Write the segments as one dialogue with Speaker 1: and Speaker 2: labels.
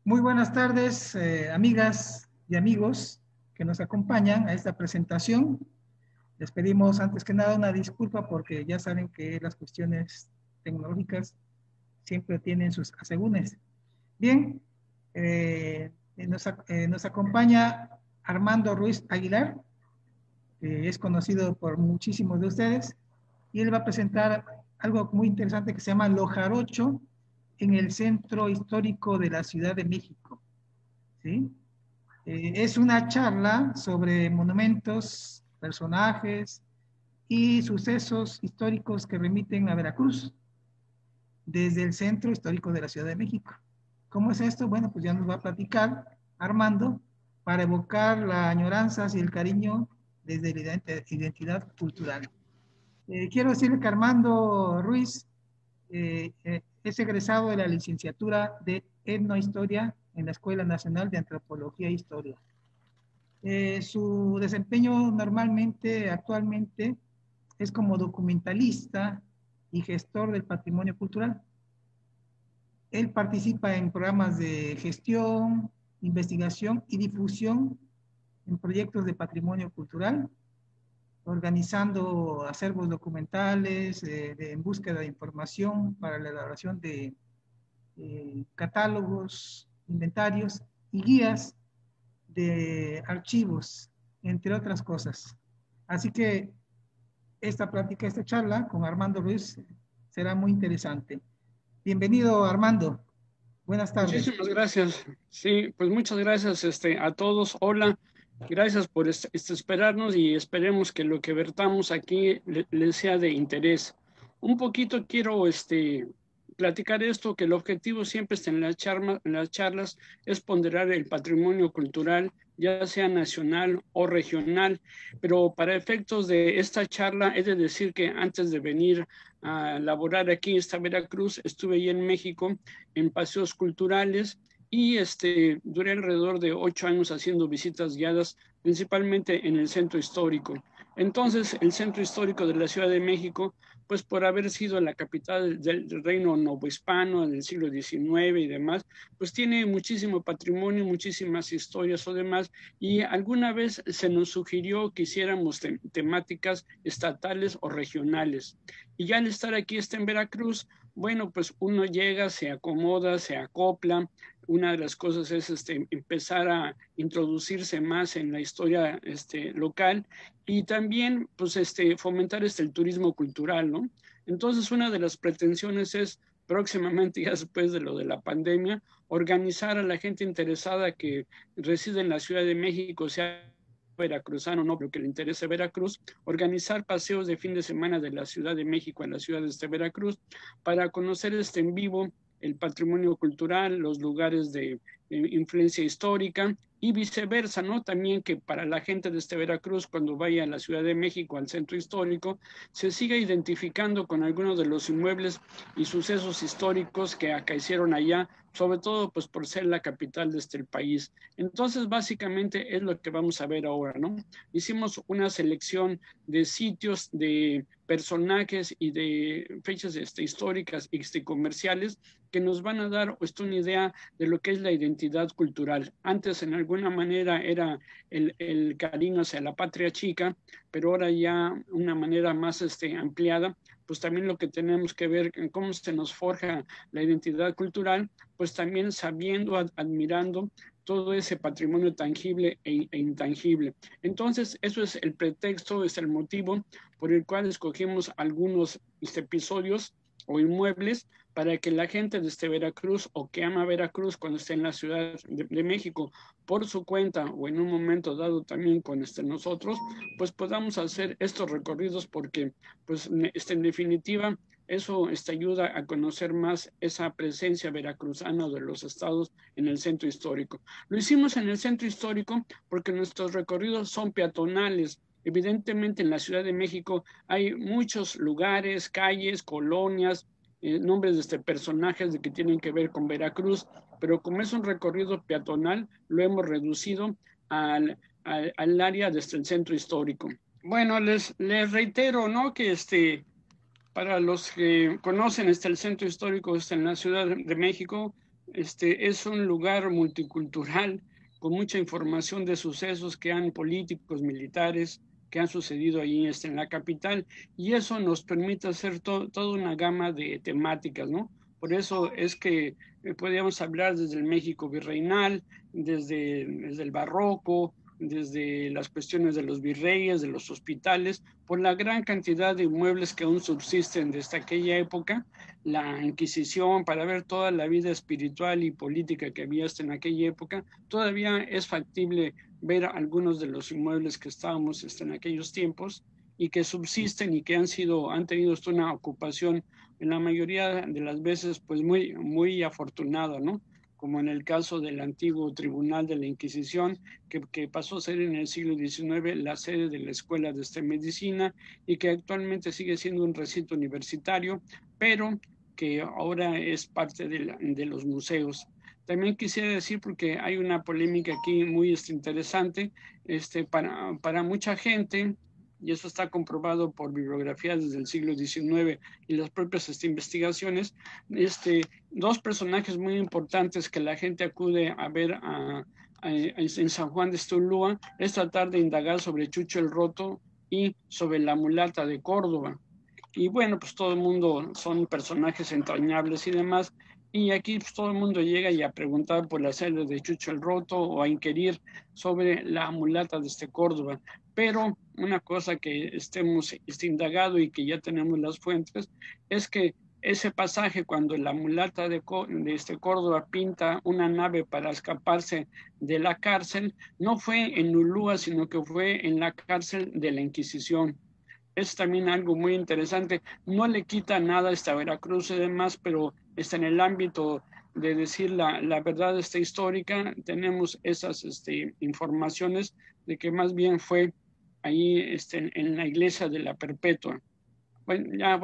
Speaker 1: Muy buenas tardes, amigas y amigos que nos acompañan a esta presentación. Les pedimos antes que nada una disculpa porque ya saben que las cuestiones tecnológicas siempre tienen sus asegúnes. Bien, nos acompaña Armando Ruiz Aguilar, que es conocido por muchísimos de ustedes, y él va a presentar algo muy interesante que se llama Lo Jarocho en el Centro Histórico de la Ciudad de México. ¿Sí? Es una charla sobre monumentos, personajes y sucesos históricos que remiten a Veracruz desde el centro histórico de la Ciudad de México. ¿Cómo es esto? Bueno, pues ya nos va a platicar Armando para evocar las añoranzas y el cariño desde la identidad cultural. Quiero decirle que Armando Ruiz es egresado de la licenciatura de Etnohistoria en la Escuela Nacional de Antropología e Historia. Su desempeño normalmente, actualmente, es como documentalista y gestor del patrimonio cultural. Él participa en programas de gestión, investigación y difusión en proyectos de patrimonio cultural, organizando acervos documentales en búsqueda de información para la elaboración de catálogos, inventarios y guías de archivos, entre otras cosas. Así que esta plática, esta charla con Armando Ruiz será muy interesante. Bienvenido, Armando. Buenas tardes.
Speaker 2: Muchísimas gracias. Sí, pues muchas gracias a todos. Hola, gracias por esperarnos y esperemos que lo que vertamos aquí les sea de interés. Un poquito quiero platicar esto, que el objetivo siempre está en las charlas es ponderar el patrimonio cultural, ya sea nacional o regional, pero para efectos de esta charla he de decir que antes de venir a laborar aquí en Veracruz, estuve ahí en México en paseos culturales y duré alrededor de 8 años haciendo visitas guiadas, principalmente en el centro histórico. Entonces, el centro histórico de la Ciudad de México, pues por haber sido la capital del reino novohispano en el siglo XIX y demás, pues tiene muchísimo patrimonio, muchísimas historias o demás, y alguna vez se nos sugirió que hiciéramos temáticas estatales o regionales. Y ya al estar aquí en Veracruz, bueno, pues uno llega, se acomoda, se acopla. Una de las cosas es empezar a introducirse más en la historia local y también pues, fomentar el turismo cultural, ¿no? Entonces, una de las pretensiones es próximamente, ya después de lo de la pandemia, organizar a la gente interesada que reside en la Ciudad de México, sea veracruzano, no, pero que le interese Veracruz, organizar paseos de fin de semana de la Ciudad de México a la ciudad de Veracruz para conocer en vivo el patrimonio cultural, los lugares de influencia histórica y viceversa, ¿no? También que para la gente de Veracruz, cuando vaya a la Ciudad de México, al centro histórico, se siga identificando con algunos de los inmuebles y sucesos históricos que acaecieron allá, sobre todo pues por ser la capital de el país. Entonces, básicamente es lo que vamos a ver ahora, ¿no? Hicimos una selección de sitios, de personajes y de fechas históricas y comerciales que nos van a dar una idea de lo que es la identidad cultural. Antes, en alguna manera, era el cariño hacia la patria chica, pero ahora ya una manera más ampliada, pues también lo que tenemos que ver en cómo se nos forja la identidad cultural, pues también sabiendo, admirando todo ese patrimonio tangible e intangible. Entonces, eso es el pretexto, es el motivo por el cual escogimos algunos episodios o inmuebles para que la gente de Veracruz o que ama Veracruz cuando esté en la Ciudad de México por su cuenta o en un momento dado también con nosotros, pues podamos hacer estos recorridos porque, pues, en definitiva, eso ayuda a conocer más esa presencia veracruzana de los estados en el centro histórico. Lo hicimos en el centro histórico porque nuestros recorridos son peatonales. Evidentemente en la Ciudad de México hay muchos lugares, calles, colonias, nombres de personajes que tienen que ver con Veracruz, pero como es un recorrido peatonal, lo hemos reducido al área desde el centro histórico. Bueno, les reitero, ¿no? Que para los que conocen el centro histórico en la Ciudad de México, Es un lugar multicultural con mucha información de sucesos que han políticos, militares, que han sucedido ahí en la capital, y eso nos permite hacer toda una gama de temáticas, ¿no? Por eso es que podríamos hablar desde el México virreinal, desde el barroco, desde las cuestiones de los virreyes, de los hospitales, por la gran cantidad de inmuebles que aún subsisten desde aquella época, la Inquisición, para ver toda la vida espiritual y política que había hasta en aquella época, todavía es factible ver algunos de los inmuebles que estábamos en aquellos tiempos y que subsisten y que han tenido una ocupación en la mayoría de las veces pues muy afortunada, ¿no? Como en el caso del antiguo Tribunal de la Inquisición, que pasó a ser en el siglo XIX la sede de la Escuela de Medicina y que actualmente sigue siendo un recinto universitario, pero que ahora es parte de los museos. También quisiera decir, porque hay una polémica aquí muy interesante, para mucha gente, y eso está comprobado por bibliografías desde el siglo XIX y las propias investigaciones, dos personajes muy importantes que la gente acude a ver en San Juan de Estolúa es tratar de indagar sobre Chucho el Roto y sobre la mulata de Córdoba. Y bueno, pues todo el mundo son personajes entrañables y demás. Y aquí pues, todo el mundo llega y a preguntar por la serie de Chucho el Roto o a inquirir sobre la mulata de Córdoba. Pero una cosa que hemos indagado y que ya tenemos las fuentes es que ese pasaje cuando la mulata de Córdoba pinta una nave para escaparse de la cárcel, no fue en Ulúa, sino que fue en la cárcel de la Inquisición. Es también algo muy interesante. No le quita nada a Veracruz y demás, pero está en el ámbito de decir la verdad histórica. Tenemos esas informaciones de que más bien fue ahí en la iglesia de la Perpetua. Ya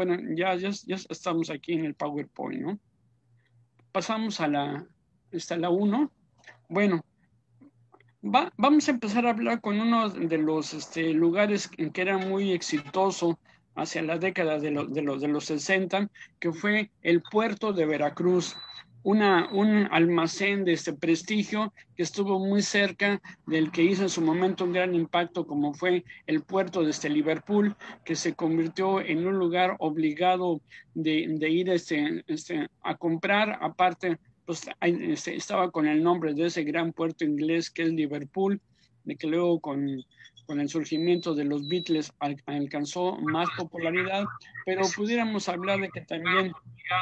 Speaker 2: estamos aquí en el PowerPoint, ¿no? Pasamos a la 1. Bueno, vamos a empezar a hablar con uno de los lugares que era muy exitoso hacia la década de los 60, que fue el puerto de Veracruz, un almacén de prestigio que estuvo muy cerca del que hizo en su momento un gran impacto, como fue el puerto de Liverpool, que se convirtió en un lugar obligado de ir a comprar, aparte pues estaba con el nombre de ese gran puerto inglés que es Liverpool, de que luego con el surgimiento de los Beatles alcanzó más popularidad, pero pudiéramos hablar de que también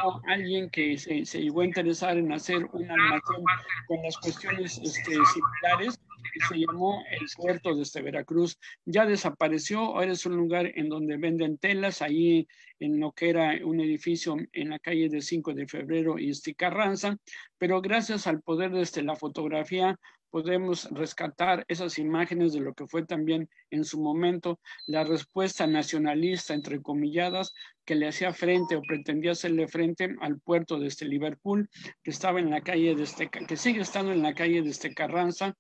Speaker 2: hubo alguien que se llegó a interesar en hacer un almacén con las cuestiones similares, y se llamó el puerto de Veracruz. Ya desapareció, ahora es un lugar en donde venden telas, ahí en lo que era un edificio en la calle de 5 de Febrero y Carranza, pero gracias al poder de la fotografía podemos rescatar esas imágenes de lo que fue también en su momento la respuesta nacionalista, entrecomilladas, que le hacía frente o pretendía hacerle frente al puerto de Liverpool, que estaba en la calle que sigue estando en la calle de Carranza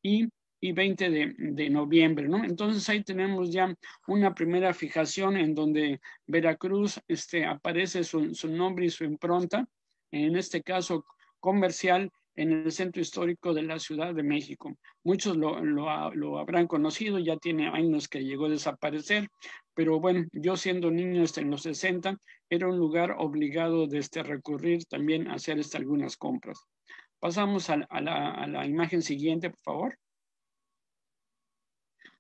Speaker 2: y 20 de noviembre, ¿no? Entonces ahí tenemos ya una primera fijación en donde Veracruz aparece su nombre y su impronta, en este caso comercial, en el centro histórico de la Ciudad de México. Muchos lo habrán conocido, ya tiene años que llegó a desaparecer, pero bueno, yo siendo niño en los 60, era un lugar obligado de recurrir también a hacer algunas compras. Pasamos a la imagen siguiente, por favor.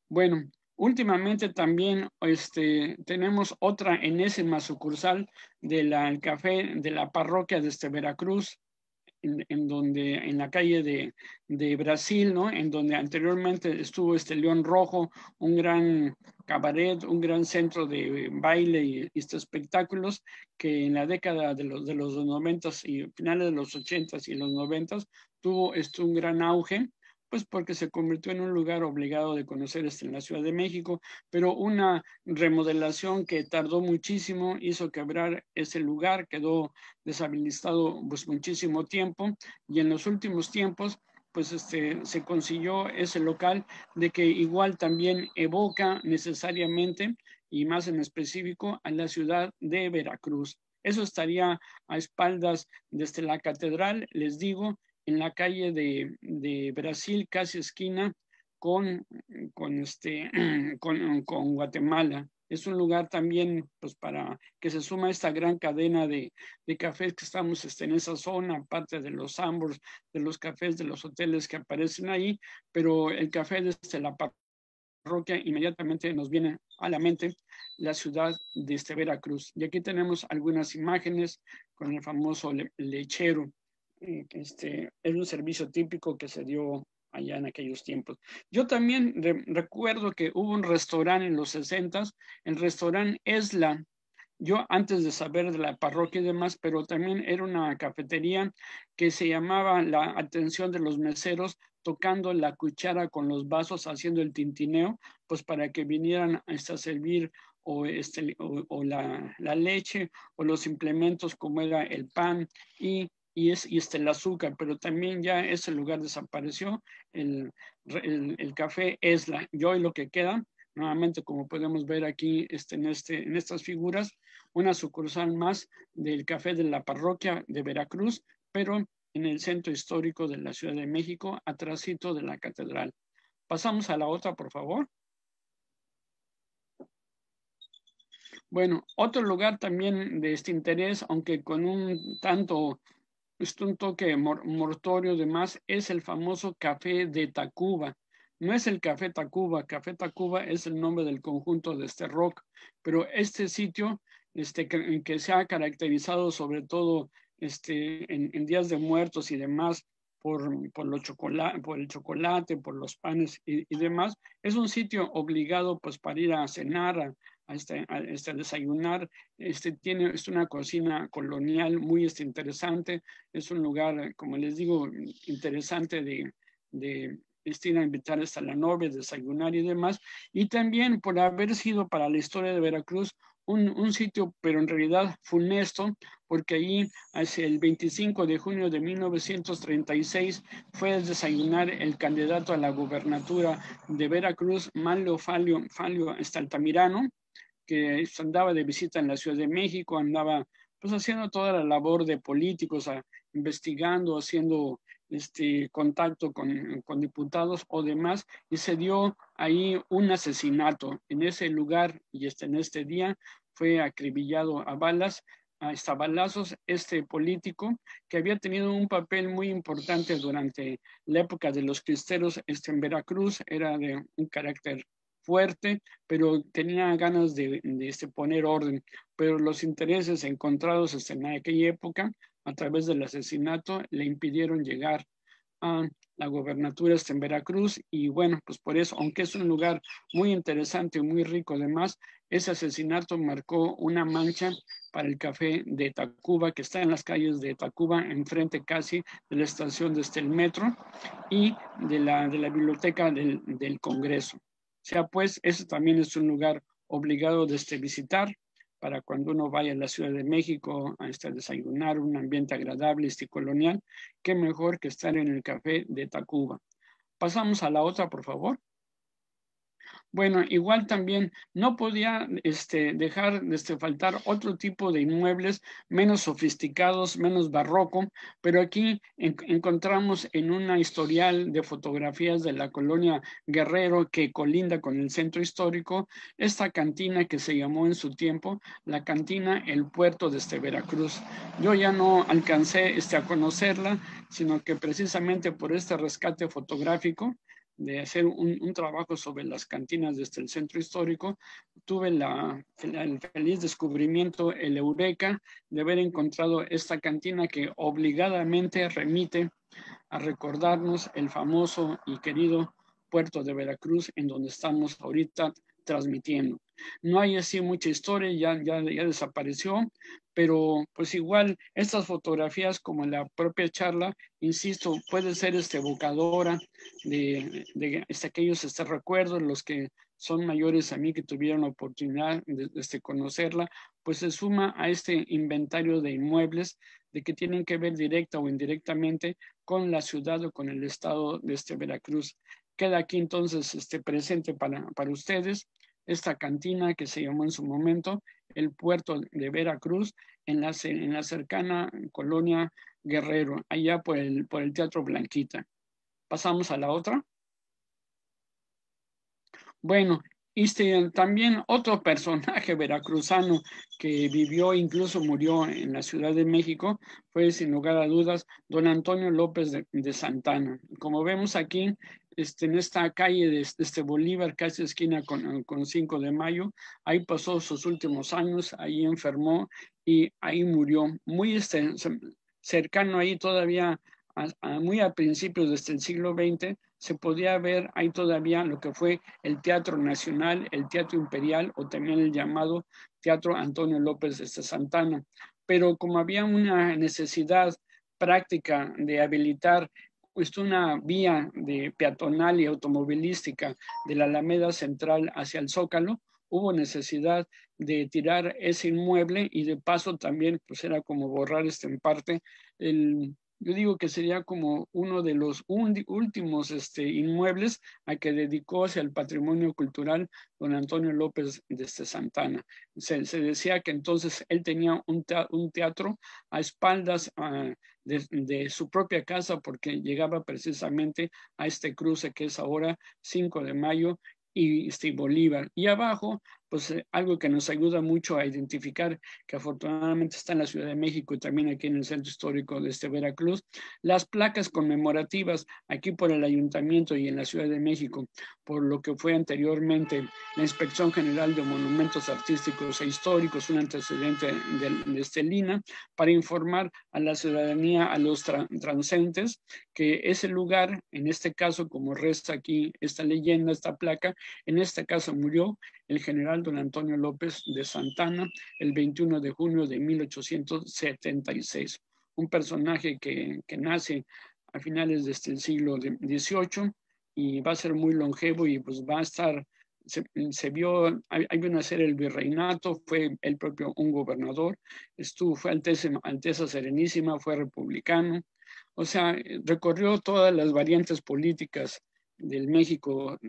Speaker 2: Bueno, últimamente también tenemos otra enésima sucursal del café de la parroquia de Veracruz, en la calle de Brasil, ¿no? En donde anteriormente estuvo León Rojo, un gran cabaret, un gran centro de baile y espectáculos, que en la década de los 90s y finales de los 80s y los 90s tuvo un gran auge, pues porque se convirtió en un lugar obligado de conocer en la Ciudad de México, pero una remodelación que tardó muchísimo hizo quebrar ese lugar, quedó deshabilitado pues muchísimo tiempo, y en los últimos tiempos pues se consiguió ese local, de que igual también evoca necesariamente y más en específico a la ciudad de Veracruz. Eso estaría a espaldas desde la catedral, les digo, en la calle de Brasil, casi esquina con Guatemala. Es un lugar también, pues, para que se suma a esta gran cadena de cafés que estamos en esa zona, aparte de los ambos, de los cafés, de los hoteles que aparecen ahí, pero el café desde la parroquia inmediatamente nos viene a la mente la ciudad de Veracruz. Y aquí tenemos algunas imágenes con el famoso lechero. Es un servicio típico que se dio allá en aquellos tiempos. Yo también recuerdo que hubo un restaurante en los 60s, el restaurante Esla. Yo antes de saber de la parroquia y demás, pero también era una cafetería que se llamaba la atención de los meseros tocando la cuchara con los vasos, haciendo el tintineo, pues para que vinieran a servir o la leche o los implementos como era el pan y el azúcar, pero también ya ese lugar desapareció, el café Esla, y hoy lo que queda, nuevamente como podemos ver aquí en estas figuras, una sucursal más del café de la parroquia de Veracruz, pero en el centro histórico de la Ciudad de México, atrásito de la catedral. Pasamos a la otra, por favor. Bueno, otro lugar también de este interés, aunque con un toque mortorio de más, es el famoso Café de Tacuba. No es el Café Tacuba es el nombre del conjunto de este rock, pero este sitio que se ha caracterizado sobre todo en días de muertos y demás por el chocolate, por los panes y demás, es un sitio obligado pues para ir a cenar, a desayunar. Es una cocina colonial muy interesante, es un lugar, como les digo, interesante de ir a invitar hasta la novia, desayunar y demás, y también por haber sido para la historia de Veracruz un sitio, pero en realidad funesto, porque allí, hacia el 25 de junio de 1936, fue a desayunar el candidato a la gubernatura de Veracruz, Manlio Fabio Altamirano, que andaba de visita en la Ciudad de México, andaba pues haciendo toda la labor de políticos, investigando, haciendo contacto con diputados o demás, y se dio ahí un asesinato en ese lugar y en este día fue acribillado a balas, a balazos, este político que había tenido un papel muy importante durante la época de los cristeros en Veracruz, era de un carácter fuerte, pero tenía ganas de poner orden, pero los intereses encontrados en aquella época a través del asesinato le impidieron llegar a la gobernatura en Veracruz y bueno, pues por eso, aunque es un lugar muy interesante y muy rico además, ese asesinato marcó una mancha para el café de Tacuba, que está en las calles de Tacuba, enfrente casi de la estación el metro y de la biblioteca del Congreso. O sea, pues, ese también es un lugar obligado de visitar para cuando uno vaya a la Ciudad de México a desayunar, un ambiente agradable, colonial, qué mejor que estar en el café de Tacuba. Pasamos a la otra, por favor. Bueno, igual también no podía dejar de faltar otro tipo de inmuebles menos sofisticados, menos barroco, pero aquí encontramos en una historial de fotografías de la colonia Guerrero que colinda con el centro histórico, esta cantina que se llamó en su tiempo la cantina El Puerto de Veracruz. Yo ya no alcancé a conocerla, sino que precisamente por este rescate fotográfico de hacer un trabajo sobre las cantinas desde el centro histórico, tuve el feliz descubrimiento, el eureka, de haber encontrado esta cantina que obligadamente remite a recordarnos el famoso y querido puerto de Veracruz, en donde estamos ahorita transmitiendo. No hay así mucha historia, ya desapareció, pero pues igual estas fotografías como en la propia charla, insisto, puede ser evocadora de aquellos recuerdos, los que son mayores a mí que tuvieron la oportunidad de conocerla, pues se suma a este inventario de inmuebles de que tienen que ver directa o indirectamente con la ciudad o con el estado de Veracruz. Queda aquí entonces presente para ustedes esta cantina que se llamó en su momento el Puerto de Veracruz, en la cercana colonia Guerrero, allá por el Teatro Blanquita. Pasamos a la otra. Bueno, también otro personaje veracruzano que vivió, incluso murió en la Ciudad de México, fue sin lugar a dudas don Antonio López de Santana. Como vemos aquí, en esta calle de Bolívar, casi esquina con 5 de Mayo, ahí pasó sus últimos años, ahí enfermó y ahí murió. Muy cercano ahí todavía, muy a principios del siglo XX, se podía ver ahí todavía lo que fue el Teatro Nacional, el Teatro Imperial o también el llamado Teatro Antonio López de Santana. Pero como había una necesidad práctica de habilitar una vía de peatonal y automovilística de la Alameda Central hacia el Zócalo, hubo necesidad de tirar ese inmueble y de paso también pues era como borrar en parte yo digo que sería como uno de los últimos inmuebles a que dedicó hacia el patrimonio cultural don Antonio López de Santana. Se decía que entonces él tenía un teatro a espaldas de su propia casa porque llegaba precisamente a este cruce que es ahora 5 de Mayo y Bolívar. Y abajo, pues algo que nos ayuda mucho a identificar, que afortunadamente está en la Ciudad de México y también aquí en el Centro Histórico de Veracruz, las placas conmemorativas aquí por el Ayuntamiento y en la Ciudad de México, por lo que fue anteriormente la Inspección General de Monumentos Artísticos e Históricos, un antecedente de Lina, para informar a la ciudadanía, a los transeúntes, que ese lugar, en este caso, como resta aquí esta leyenda, esta placa, en este caso murió el general don Antonio López de Santana el 21 de junio de 1876. Un personaje que nace a finales del siglo XVIII y va a ser muy longevo y pues va a estar, se vio, hay una serie, el virreinato, fue el propio un gobernador, fue Alteza Serenísima, fue republicano, o sea, recorrió todas las variantes políticas del México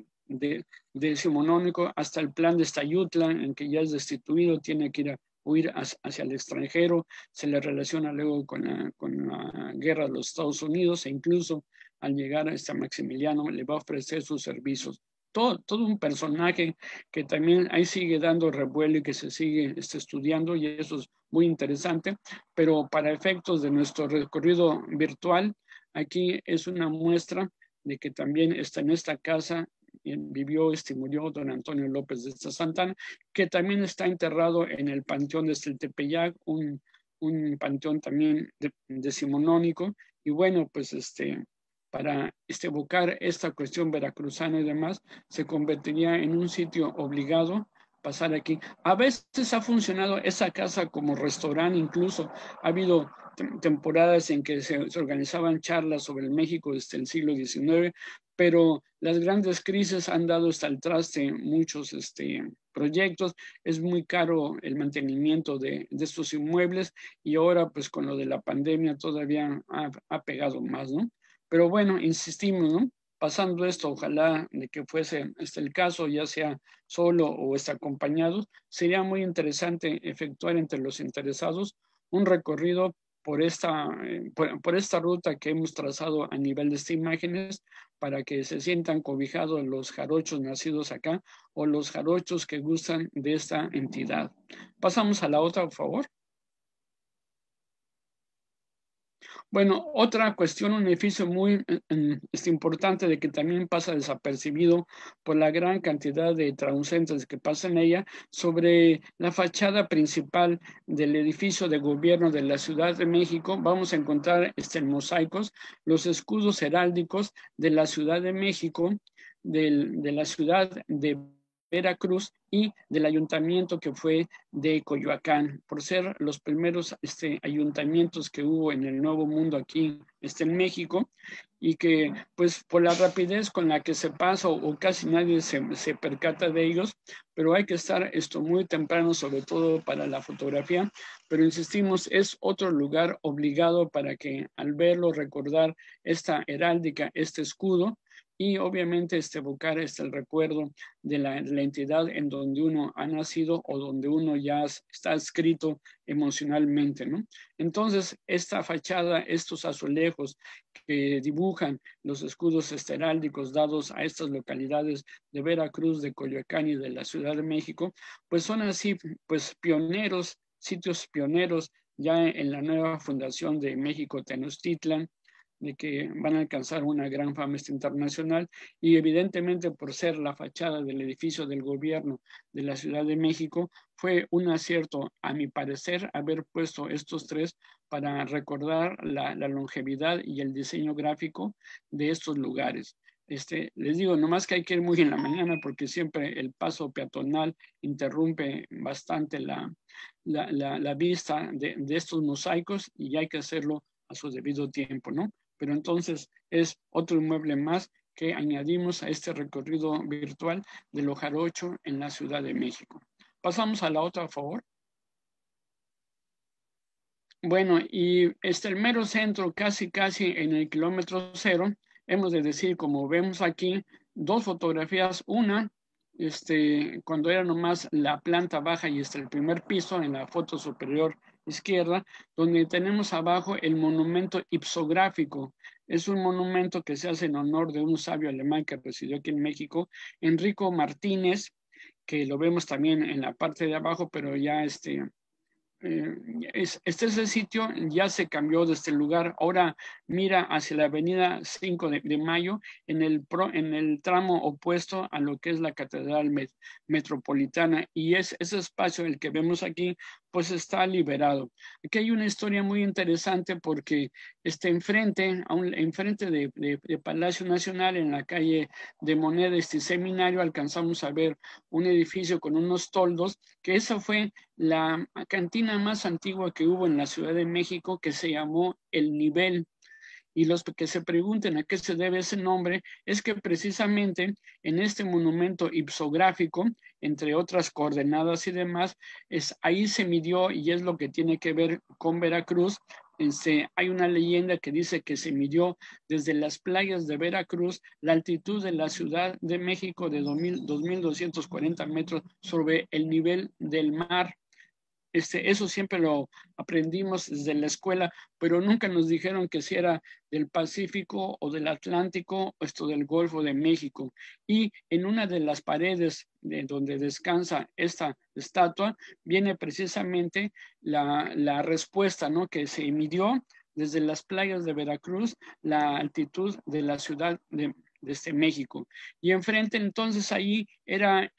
Speaker 2: decimonónico hasta el plan de Estayutla, en que ya es destituido, tiene que huir hacia el extranjero, se le relaciona luego con la guerra de los Estados Unidos e incluso al llegar a Maximiliano le va a ofrecer sus servicios. Todo un personaje que también ahí sigue dando revuelo y que se sigue estudiando y eso es muy interesante, pero para efectos de nuestro recorrido virtual, aquí es una muestra de que también está en esta casa vivió, murió don Antonio López de Santana, que también está enterrado en el Panteón de Tepeyac, un panteón también decimonónico, y bueno, pues para evocar esta cuestión veracruzana y demás, se convertiría en un sitio obligado pasar aquí. A veces ha funcionado esa casa como restaurante, incluso ha habido temporadas en que se organizaban charlas sobre el México desde el siglo XIX, pero las grandes crisis han dado hasta el traste muchos proyectos, es muy caro el mantenimiento de estos inmuebles y ahora pues con lo de la pandemia todavía ha pegado más, ¿no? Pero bueno, insistimos, ¿no? Pasando esto, ojalá de que fuese el caso, ya sea solo o acompañado, sería muy interesante efectuar entre los interesados un recorrido por esta ruta que hemos trazado a nivel de imágenes para que se sientan cobijados los jarochos nacidos acá o los jarochos que gustan de esta entidad. Pasamos a la otra, por favor. Bueno, otra cuestión, un edificio muy importante de que también pasa desapercibido por la gran cantidad de transeúntes que pasan en ella, sobre la fachada principal del edificio de gobierno de la Ciudad de México, vamos a encontrar mosaicos, los escudos heráldicos de la Ciudad de México, de la ciudad de Veracruz y del ayuntamiento que fue de Coyoacán, por ser los primeros ayuntamientos que hubo en el Nuevo Mundo aquí en México, y que pues por la rapidez con la que se pasa o casi nadie se percata de ellos, pero hay que estar muy temprano, sobre todo para la fotografía, pero insistimos, es otro lugar obligado para que al verlo recordar esta heráldica, este escudo, y obviamente evocar el recuerdo de la entidad en donde uno ha nacido o donde uno ya está escrito emocionalmente, ¿no? Entonces, esta fachada, estos azulejos que dibujan los escudos heráldicos dados a estas localidades de Veracruz, de Coyoacán y de la Ciudad de México, pues son así, pues pioneros, sitios pioneros ya en la nueva fundación de México Tenochtitlan, de que van a alcanzar una gran fama internacional, y evidentemente por ser la fachada del edificio del gobierno de la Ciudad de México, fue un acierto, a mi parecer, haber puesto estos tres para recordar la longevidad y el diseño gráfico de estos lugares. Les digo, nomás que hay que ir muy en la mañana porque siempre el paso peatonal interrumpe bastante la vista de estos mosaicos, y hay que hacerlo a su debido tiempo, ¿no? Pero entonces es otro inmueble más que añadimos a este recorrido virtual de Lo Jarocho en la Ciudad de México. Pasamos a la otra, por favor. Bueno, y el mero centro, casi en el kilómetro cero, hemos de decir, como vemos aquí, dos fotografías. Una, cuando era nomás la planta baja y el primer piso en la foto superior izquierda, donde tenemos abajo el monumento ipsográfico. Es un monumento que se hace en honor de un sabio alemán que residió aquí en México, Enrico Martínez, que lo vemos también en la parte de abajo, pero ya este sitio ya se cambió de este lugar. Ahora mira hacia la avenida 5 de Mayo en el tramo opuesto a lo que es la Catedral Metropolitana, y ese espacio, el que vemos aquí, pues está liberado. Aquí hay una historia muy interesante porque enfrente de Palacio Nacional, en la calle de Moneda Seminario, alcanzamos a ver un edificio con unos toldos, que esa fue la cantina más antigua que hubo en la Ciudad de México, que se llamó El Nivel. Y los que se pregunten a qué se debe ese nombre, es que precisamente en este monumento ipsográfico, entre otras coordenadas y demás, ahí se midió, y es lo que tiene que ver con Veracruz. Hay una leyenda que dice que se midió desde las playas de Veracruz la altitud de la Ciudad de México de 2.240 metros sobre el nivel del mar. Eso siempre lo aprendimos desde la escuela, pero nunca nos dijeron que si era del Pacífico o del Atlántico o del Golfo de México. Y en una de las paredes de donde descansa esta estatua viene precisamente la respuesta, ¿no? Que se midió desde las playas de Veracruz la altitud de la Ciudad de México. Y enfrente entonces ahí era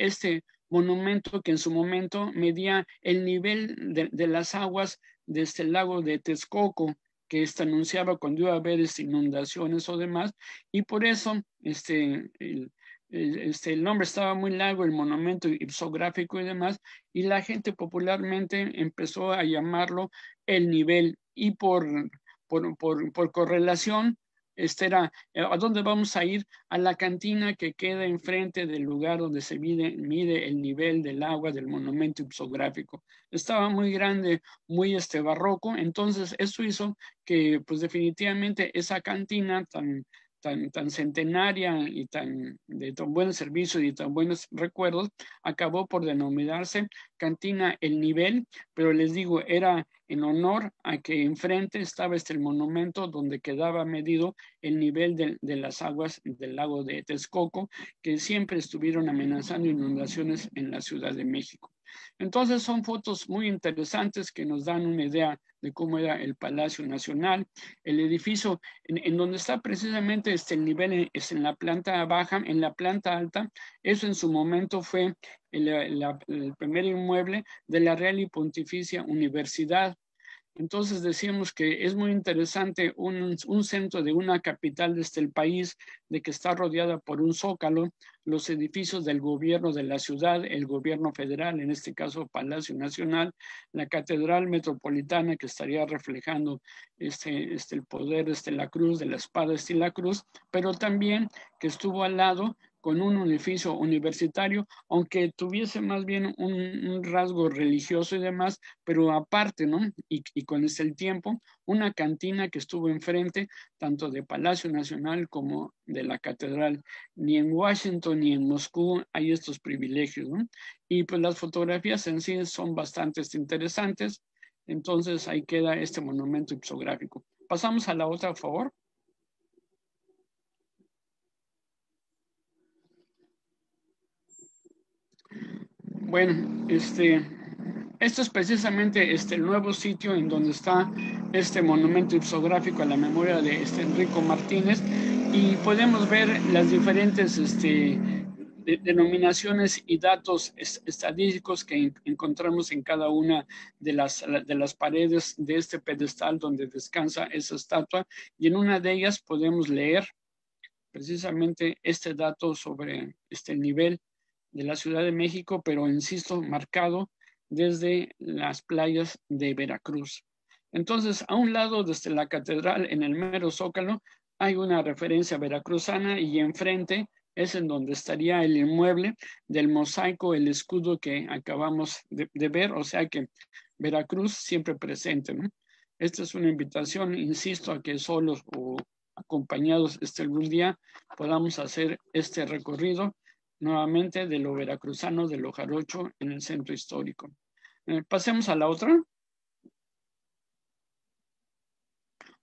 Speaker 2: monumento que en su momento medía el nivel de las aguas de este lago de Texcoco, que anunciaba cuando iba a haber inundaciones o demás, y por eso el nombre estaba muy largo, el monumento ipsográfico y demás, y la gente popularmente empezó a llamarlo el nivel, y por correlación, ¿a dónde vamos a ir? A la cantina que queda enfrente del lugar donde se mide el nivel del agua del monumento ipsográfico. Estaba muy grande, muy barroco, entonces eso hizo que pues definitivamente esa cantina tan centenaria y de tan buen servicio y tan buenos recuerdos, acabó por denominarse Cantina El Nivel, pero les digo, era en honor a que enfrente estaba el monumento donde quedaba medido el nivel de las aguas del lago de Texcoco, que siempre estuvieron amenazando inundaciones en la Ciudad de México. Entonces son fotos muy interesantes que nos dan una idea de cómo era el Palacio Nacional. El edificio en donde está precisamente el nivel es en la planta baja. En la planta alta, eso en su momento fue el primer inmueble de la Real y Pontificia Universidad. Entonces decíamos que es muy interesante un centro de una capital desde el país, de que está rodeada por un zócalo, los edificios del gobierno de la ciudad, el gobierno federal, en este caso Palacio Nacional, la Catedral Metropolitana, que estaría reflejando el poder, la cruz, de la espada y la cruz, pero también que estuvo al lado con un edificio universitario, aunque tuviese más bien un rasgo religioso y demás, pero aparte, ¿no? Y con el tiempo, una cantina que estuvo enfrente tanto de Palacio Nacional como de la Catedral. Ni en Washington ni en Moscú hay estos privilegios, ¿no? Y pues las fotografías en sí son bastante interesantes. Entonces ahí queda este monumento ipsográfico. Pasamos a la otra, por favor. Bueno, esto es precisamente el nuevo sitio en donde está este monumento ipsográfico a la memoria de Enrico Martínez, y podemos ver las diferentes denominaciones y datos estadísticos que encontramos en cada una de las paredes de este pedestal donde descansa esa estatua, y en una de ellas podemos leer precisamente este dato sobre el nivel de la Ciudad de México, pero insisto, marcado desde las playas de Veracruz. Entonces, a un lado, desde la catedral, en el mero Zócalo, hay una referencia veracruzana, y enfrente es en donde estaría el inmueble del mosaico, el escudo que acabamos de ver, o sea que Veracruz siempre presente, ¿no? Esta es una invitación, insisto, a que solos o acompañados algún día podamos hacer este recorrido nuevamente de lo veracruzano, de lo jarocho en el centro histórico. Pasemos a la otra.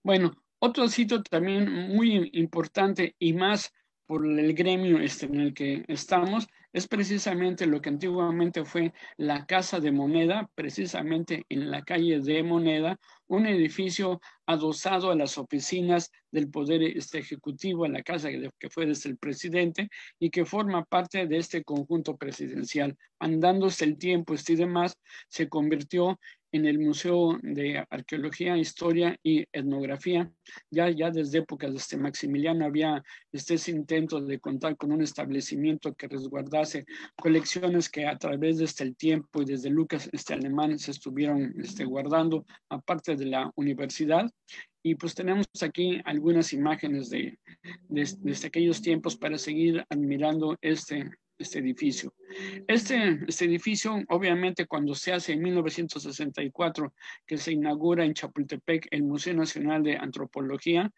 Speaker 2: Bueno, otro sitio también muy importante y más por el gremio en el que estamos, es precisamente lo que antiguamente fue la Casa de Moneda, precisamente en la calle de Moneda, un edificio adosado a las oficinas del Poder Ejecutivo, a la casa que fue desde el presidente, y que forma parte de este conjunto presidencial. Andándose el tiempo y demás, se convirtió en el Museo de Arqueología, Historia y Etnografía. Ya desde épocas de Maximiliano había ese intento de contar con un establecimiento que resguardase colecciones que a través de el tiempo y desde Lucas Alemán se estuvieron guardando, aparte de la universidad. Y pues tenemos aquí algunas imágenes desde aquellos tiempos para seguir admirando este edificio. Este edificio, obviamente, cuando se hace en 1964, que se inaugura en Chapultepec el Museo Nacional de Antropología,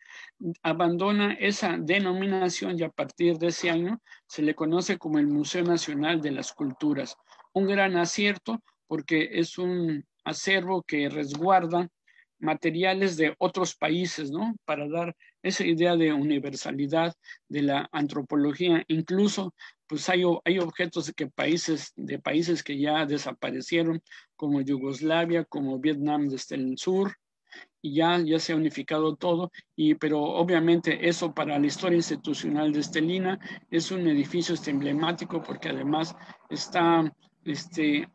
Speaker 2: abandona esa denominación, y a partir de ese año se le conoce como el Museo Nacional de las Culturas. Un gran acierto, porque es un acervo que resguarda materiales de otros países, ¿no? Para dar esa idea de universalidad de la antropología. Incluso pues hay objetos de países que ya desaparecieron, como Yugoslavia, como Vietnam desde el sur, y ya se ha unificado todo, pero obviamente eso para la historia institucional de Lina es un edificio emblemático, porque además está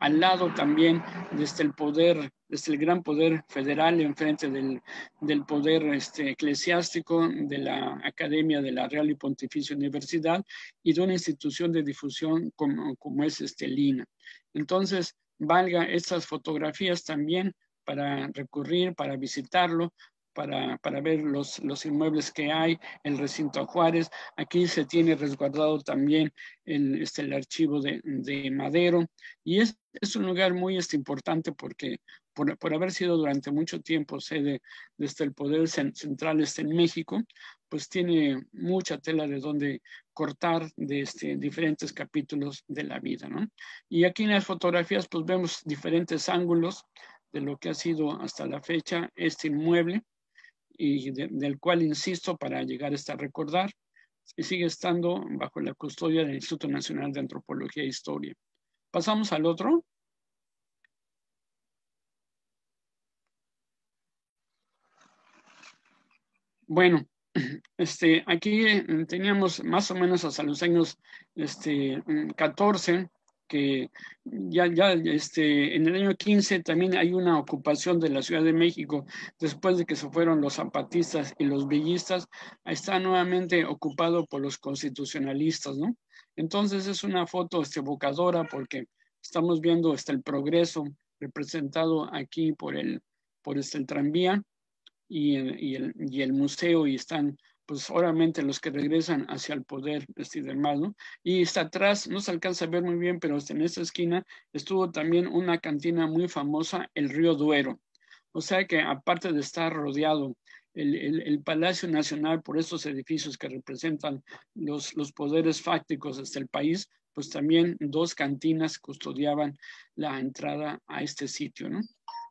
Speaker 2: al lado también desde el poder, desde el gran poder federal, enfrente del poder eclesiástico, de la Academia de la Real y Pontificia Universidad, y de una institución de difusión como es Lina. Entonces, valga estas fotografías también para recurrir, para visitarlo, para ver los inmuebles que hay, el recinto Juárez. Aquí se tiene resguardado también el archivo de Madero, y es un lugar muy importante, porque por haber sido durante mucho tiempo sede desde el poder central en México, pues tiene mucha tela de donde cortar de diferentes capítulos de la vida, ¿no? Y aquí en las fotografías pues vemos diferentes ángulos de lo que ha sido hasta la fecha este inmueble, y del cual, insisto, para llegar hasta recordar, sigue estando bajo la custodia del Instituto Nacional de Antropología e Historia. Pasamos al otro. Bueno, aquí teníamos más o menos hasta los años 14, que ya en el año 15 también hay una ocupación de la Ciudad de México, después de que se fueron los zapatistas y los villistas, está nuevamente ocupado por los constitucionalistas, ¿no? Entonces es una foto evocadora, porque estamos viendo el progreso representado aquí por el tranvía y el museo, y están pues obviamente los que regresan hacia el poder y demás, ¿no? Y está atrás, no se alcanza a ver muy bien, pero en esta esquina estuvo también una cantina muy famosa, el Río Duero. O sea que aparte de estar rodeado el Palacio Nacional por estos edificios que representan los poderes fácticos del país, pues también dos cantinas custodiaban la entrada a este sitio, ¿no?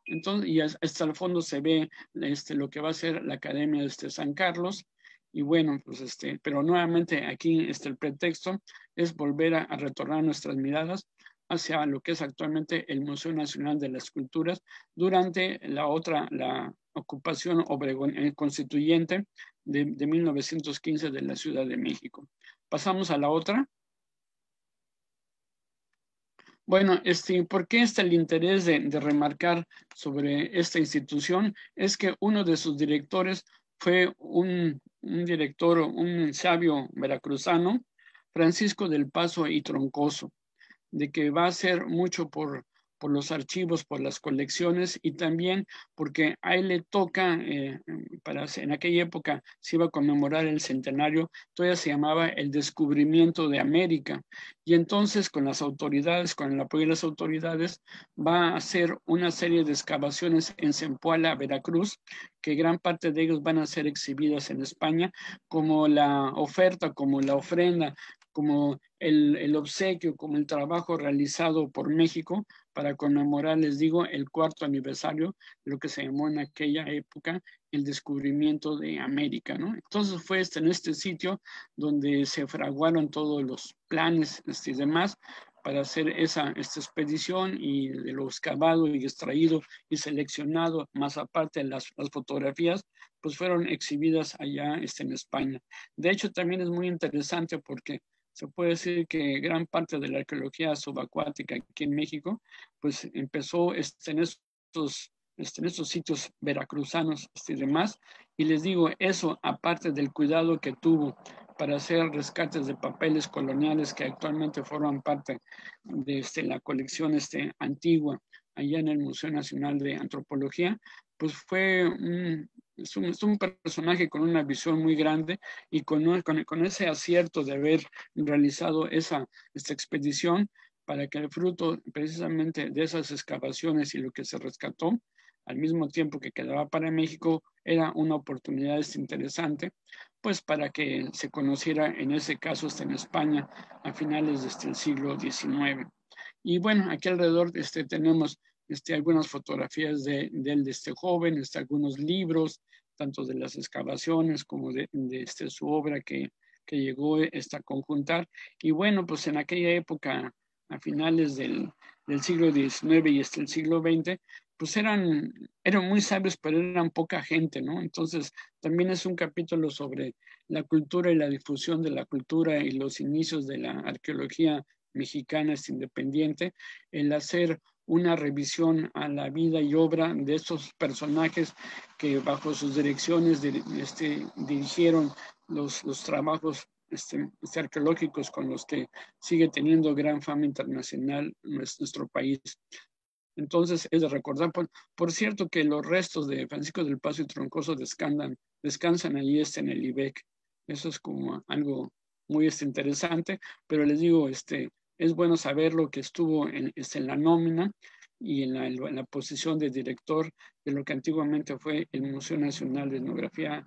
Speaker 2: Entonces, y hasta el fondo se ve lo que va a ser la Academia de San Carlos. Y bueno, pues pero nuevamente aquí el pretexto es volver a retornar nuestras miradas hacia lo que es actualmente el Museo Nacional de las Culturas durante la ocupación constituyente de 1915 de la Ciudad de México. Pasamos a la otra. Bueno, ¿por qué está el interés de remarcar sobre esta institución? Es que uno de sus directores fue un director, un sabio veracruzano, Francisco del Paso y Troncoso, de que va a hacer mucho por los archivos, por las colecciones y también porque a él le toca, en aquella época se iba a conmemorar el centenario, todavía se llamaba el descubrimiento de América. Y entonces con las autoridades, con el apoyo de las autoridades, va a hacer una serie de excavaciones en Zempoala, Veracruz, que gran parte de ellos van a ser exhibidas en España como la oferta, como la ofrenda, como el obsequio, como el trabajo realizado por México para conmemorar, les digo, el 4º aniversario de lo que se llamó en aquella época el descubrimiento de América, ¿no? Entonces fue en este sitio donde se fraguaron todos los planes y demás para hacer esta expedición, y de lo excavado y extraído y seleccionado, más aparte de las fotografías, pues fueron exhibidas allá en España. De hecho, también es muy interesante porque se puede decir que gran parte de la arqueología subacuática aquí en México, pues empezó en estos sitios veracruzanos y demás. Y les digo, eso aparte del cuidado que tuvo para hacer rescates de papeles coloniales que actualmente forman parte de la colección antigua allá en el Museo Nacional de Antropología, pues es un personaje con una visión muy grande y con ese acierto de haber realizado esta expedición para que el fruto precisamente de esas excavaciones y lo que se rescató, al mismo tiempo que quedaba para México, era una oportunidad interesante, pues para que se conociera en ese caso en España a finales del siglo XIX. Y bueno, aquí alrededor tenemos algunas fotografías de él, de este joven, algunos libros, tanto de las excavaciones como de su obra que llegó a conjuntar. Y bueno, pues en aquella época, a finales del siglo XIX y hasta el siglo XX, pues eran muy sabios, pero eran poca gente, ¿no? Entonces, también es un capítulo sobre la cultura y la difusión de la cultura y los inicios de la arqueología mexicana independiente, el hacer una revisión a la vida y obra de estos personajes que bajo sus direcciones dirigieron los trabajos arqueológicos con los que sigue teniendo gran fama internacional nuestro país. Entonces, es de recordar, por cierto, que los restos de Francisco del Paso y Troncoso descansan allí en el IBEC. Eso es como algo muy interesante, pero les digo, es bueno saber lo que estuvo en la nómina y en la posición de director de lo que antiguamente fue el Museo Nacional de Etnografía,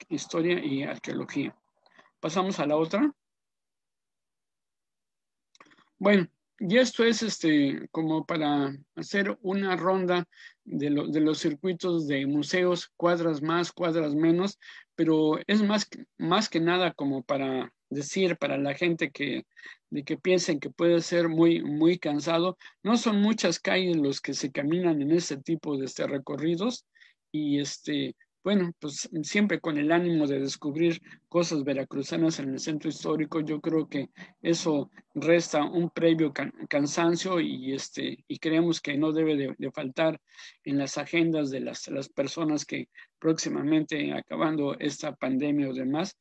Speaker 2: Historia y Arqueología. Pasamos a la otra. Bueno, y esto es como para hacer una ronda de los circuitos de museos, cuadras más, cuadras menos, pero es más que nada como para decir para la gente de que piensen que puede ser muy, muy cansado. No son muchas calles los que se caminan en este tipo de recorridos, y bueno, pues siempre con el ánimo de descubrir cosas veracruzanas en el centro histórico. Yo creo que eso resta un previo cansancio, y creemos que no debe de faltar en las agendas de las personas que próximamente, acabando esta pandemia o demás,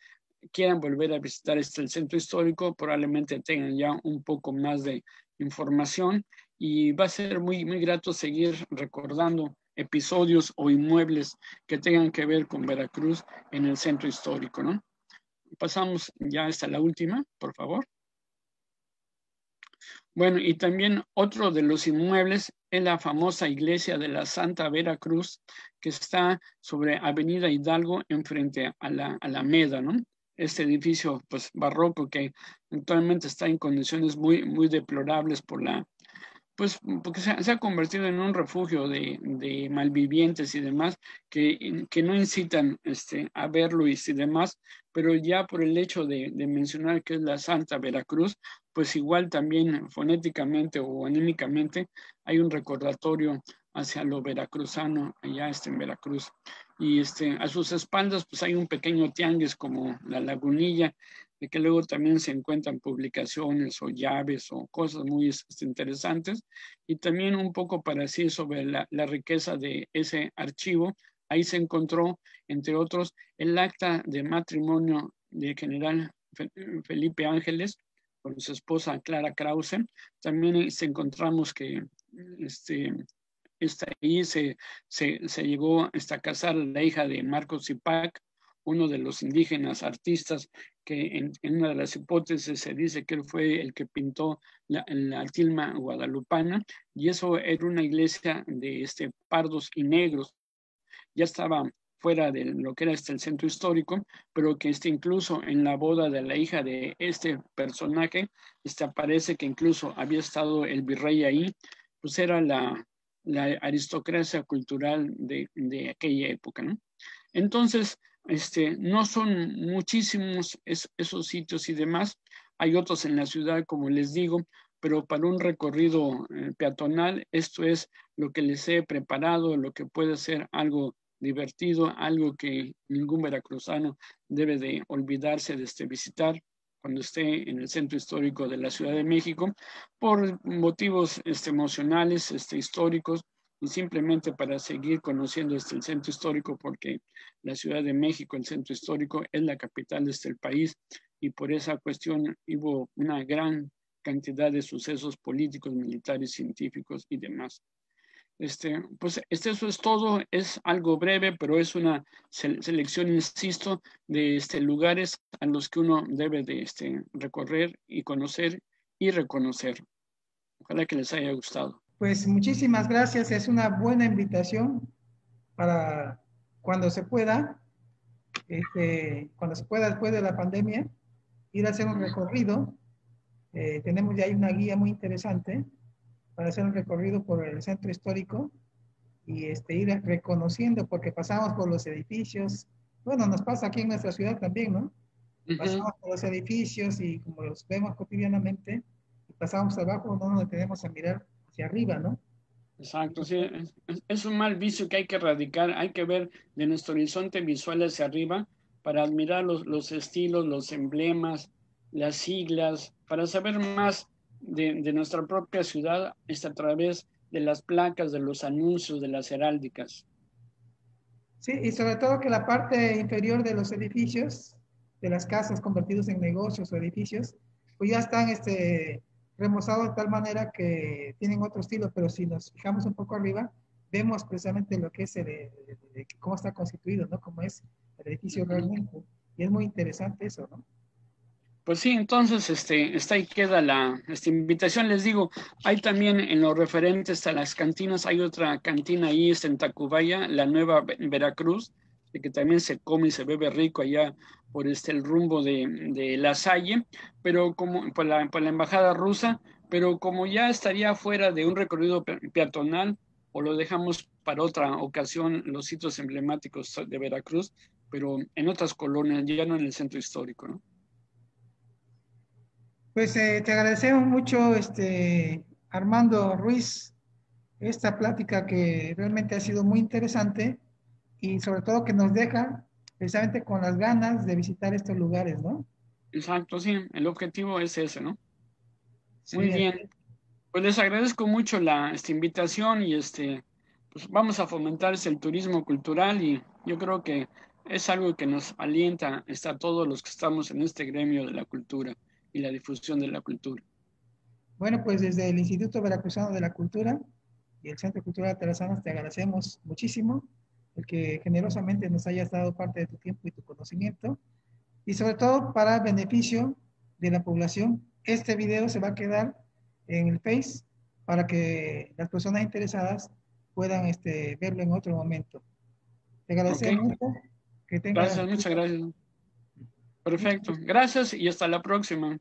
Speaker 2: quieran volver a visitar el centro histórico. Probablemente tengan ya un poco más de información, y va a ser muy, muy grato seguir recordando episodios o inmuebles que tengan que ver con Veracruz en el centro histórico, ¿no? Pasamos ya hasta la última, por favor. Bueno, y también otro de los inmuebles es la famosa iglesia de la Santa Veracruz, que está sobre Avenida Hidalgo, enfrente a la Alameda, ¿no? Este edificio, pues, barroco que actualmente está en condiciones muy deplorables pues porque se ha convertido en un refugio de malvivientes y demás que no incitan a verlo y demás, pero ya por el hecho de mencionar que es la Santa Veracruz, pues igual también fonéticamente o anímicamente hay un recordatorio hacia lo veracruzano allá en Veracruz. Y a sus espaldas pues hay un pequeño tianguis como la Lagunilla, de que luego también se encuentran publicaciones o llaves o cosas muy interesantes, y también un poco para decir sobre la riqueza de ese archivo. Ahí se encontró, entre otros, el acta de matrimonio del general Felipe Ángeles con su esposa Clara Krause. También se encontramos que ahí se llegó a casar la hija de Marcos Zipac, uno de los indígenas artistas que en una de las hipótesis se dice que él fue el que pintó la tilma guadalupana, y eso era una iglesia de pardos y negros. Ya estaba fuera de lo que era el centro histórico, pero que incluso en la boda de la hija de este personaje, aparece que incluso había estado el virrey ahí, pues era la aristocracia cultural de aquella época, ¿no? Entonces, no son muchísimos esos sitios y demás. Hay otros en la ciudad, como les digo, pero para un recorrido peatonal, esto es lo que les he preparado, lo que puede ser algo divertido, algo que ningún veracruzano debe de olvidarse de visitar cuando esté en el centro histórico de la Ciudad de México, por motivos emocionales, históricos, y simplemente para seguir conociendo el centro histórico, porque la Ciudad de México, el centro histórico, es la capital de el país, y por esa cuestión hubo una gran cantidad de sucesos políticos, militares, científicos y demás. Pues eso es todo, es algo breve, pero es una selección, insisto, de lugares a los que uno debe de recorrer y conocer y reconocer. Ojalá que les haya gustado.
Speaker 1: Pues muchísimas gracias, es una buena invitación para cuando se pueda, después de la pandemia, ir a hacer un recorrido. Tenemos ya ahí una guía muy interesante para hacer un recorrido por el centro histórico y ir reconociendo, porque pasamos por los edificios. Bueno, nos pasa aquí en nuestra ciudad también, ¿no? Pasamos por los edificios y como los vemos cotidianamente, y pasamos abajo, no nos detenemos a mirar hacia arriba, ¿no?
Speaker 2: Exacto, sí, es un mal vicio que hay que erradicar, hay que ver de nuestro horizonte visual hacia arriba para admirar los estilos, los emblemas, las siglas, para saber más de nuestra propia ciudad a través de las placas, de los anuncios, de las heráldicas.
Speaker 1: Sí, y sobre todo que la parte inferior de los edificios, de las casas convertidos en negocios o edificios, pues ya están remozados de tal manera que tienen otro estilo, pero si nos fijamos un poco arriba, vemos precisamente lo que es cómo está constituido, ¿no? Cómo es el edificio realmente. Y es muy interesante eso, ¿no?
Speaker 2: Pues sí, entonces está ahí queda esta invitación. Les digo, hay también en lo referente a las cantinas, hay otra cantina ahí, en Tacubaya, la Nueva Veracruz, de que también se come y se bebe rico allá por el rumbo de La Salle, pero como por la embajada rusa, pero como ya estaría fuera de un recorrido peatonal, o lo dejamos para otra ocasión, los sitios emblemáticos de Veracruz, pero en otras colonias, ya no en el centro histórico, ¿no?
Speaker 1: Pues te agradecemos mucho, Armando Ruiz, esta plática que realmente ha sido muy interesante y sobre todo que nos deja precisamente con las ganas de visitar estos lugares, ¿no?
Speaker 2: Exacto, sí, el objetivo es ese, ¿no? Muy
Speaker 1: Sí,
Speaker 2: bien, pues les agradezco mucho esta invitación y pues vamos a fomentar el turismo cultural, y yo creo que es algo que nos alienta a todos los que estamos en este gremio de la cultura y la difusión de la cultura.
Speaker 1: bueno, pues desde el Instituto Veracruzano de la Cultura y el Centro Cultural Atarazanas te agradecemos muchísimo el que generosamente nos hayas dado parte de tu tiempo y tu conocimiento, y sobre todo para el beneficio de la población. Este video se va a quedar en el Face para que las personas interesadas puedan verlo en otro momento. Te
Speaker 2: Ok,
Speaker 1: agradecemos mucho. Que tengas
Speaker 2: gracias, muchas gracias. Perfecto, gracias y hasta la próxima.